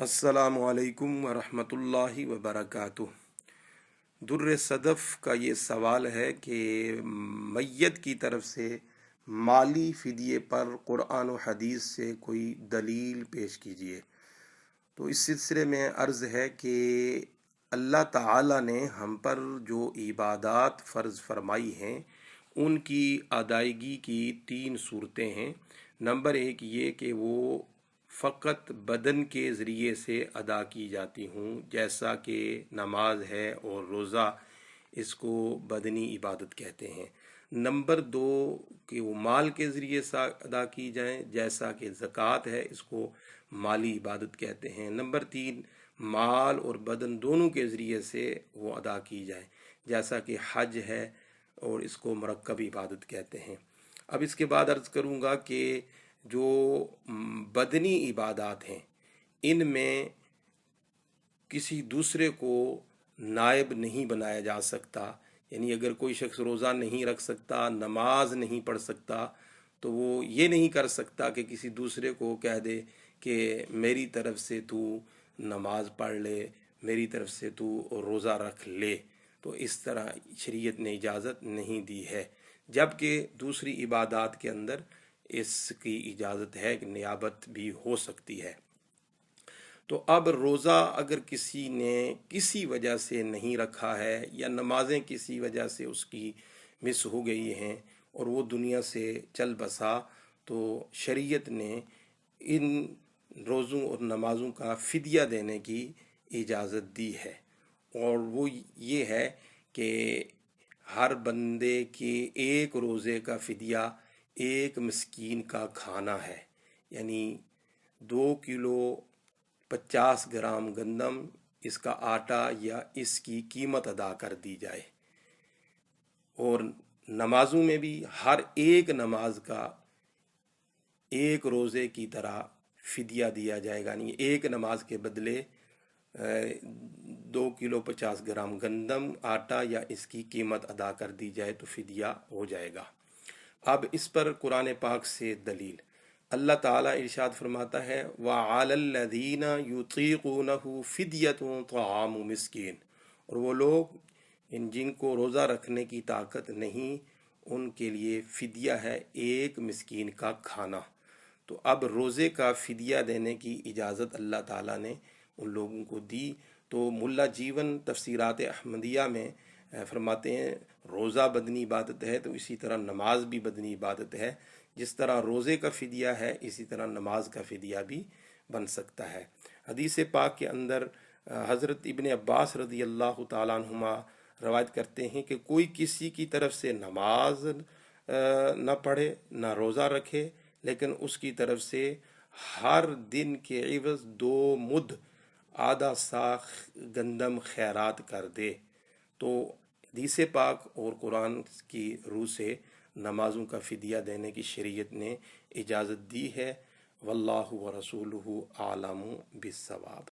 السلام علیکم ورحمۃ اللہ وبرکاتہ۔ در صدف کا یہ سوال ہے کہ میت کی طرف سے مالی فدیے پر قرآن و حدیث سے کوئی دلیل پیش کیجیے۔ تو اس سلسلے میں عرض ہے کہ اللہ تعالیٰ نے ہم پر جو عبادات فرض فرمائی ہیں ان کی ادائیگی کی 3 صورتیں ہیں۔ نمبر 1 یہ کہ وہ فقط بدن کے ذریعے سے ادا کی جاتی ہوں، جیسا کہ نماز ہے اور روزہ، اس کو بدنی عبادت کہتے ہیں۔ نمبر 2 کہ وہ مال کے ذریعے سے ادا کی جائیں، جیسا کہ زکوٰۃ ہے، اس کو مالی عبادت کہتے ہیں۔ نمبر 3 مال اور بدن دونوں کے ذریعے سے وہ ادا کی جائیں، جیسا کہ حج ہے اور اس کو مرکب عبادت کہتے ہیں۔ اب اس کے بعد عرض کروں گا کہ جو بدنی عبادات ہیں ان میں کسی دوسرے کو نائب نہیں بنایا جا سکتا، یعنی اگر کوئی شخص روزہ نہیں رکھ سکتا، نماز نہیں پڑھ سکتا، تو وہ یہ نہیں کر سکتا کہ کسی دوسرے کو کہہ دے کہ میری طرف سے تو نماز پڑھ لے، میری طرف سے تو روزہ رکھ لے۔ تو اس طرح شریعت نے اجازت نہیں دی ہے، جبکہ دوسری عبادات کے اندر اس کی اجازت ہے کہ نیابت بھی ہو سکتی ہے۔ تو اب روزہ اگر کسی نے کسی وجہ سے نہیں رکھا ہے یا نمازیں کسی وجہ سے اس کی مس ہو گئی ہیں اور وہ دنیا سے چل بسا، تو شریعت نے ان روزوں اور نمازوں کا فدیہ دینے کی اجازت دی ہے، اور وہ یہ ہے کہ ہر بندے کے ایک روزے کا فدیہ 1 مسکین کا کھانا ہے، یعنی 2 کلو 50 گرام گندم، اس کا آٹا یا اس کی قیمت ادا کر دی جائے۔ اور نمازوں میں بھی ہر ایک نماز کا 1 روزے کی طرح فدیہ دیا جائے گا، یعنی ایک نماز کے بدلے 2 کلو 50 گرام گندم، آٹا یا اس کی قیمت ادا کر دی جائے تو فدیہ ہو جائے گا۔ اب اس پر قرآن پاک سے دلیل، اللہ تعالیٰ ارشاد فرماتا ہے وَعَلَى الَّذِينَ يُطِيقُونَهُ فِدْيَةٌ طَعَامُ مِسْكِينٍ، اور وہ لوگ جن کو روزہ رکھنے کی طاقت نہیں، ان کے لیے فدیہ ہے 1 مسکین کا کھانا۔ تو اب روزے کا فدیہ دینے کی اجازت اللہ تعالیٰ نے ان لوگوں کو دی۔ تو ملا جیون تفسیرات احمدیہ میں فرماتے ہیں روزہ بدنی عبادت ہے، تو اسی طرح نماز بھی بدنی عبادت ہے۔ جس طرح روزے کا فدیہ ہے، اسی طرح نماز کا فدیہ بھی بن سکتا ہے۔ حدیث پاک کے اندر حضرت ابن عباس رضی اللہ تعالیٰ عنہما روایت کرتے ہیں کہ کوئی کسی کی طرف سے نماز نہ پڑھے، نہ روزہ رکھے، لیکن اس کی طرف سے ہر دن کے عوض 2 مد آدھا سا گندم خیرات کر دے، تو حدیث پاک اور قرآن کی روح سے نمازوں کا فدیہ دینے کی شریعت نے اجازت دی ہے۔ واللہ ورسولہ اعلم بالصواب۔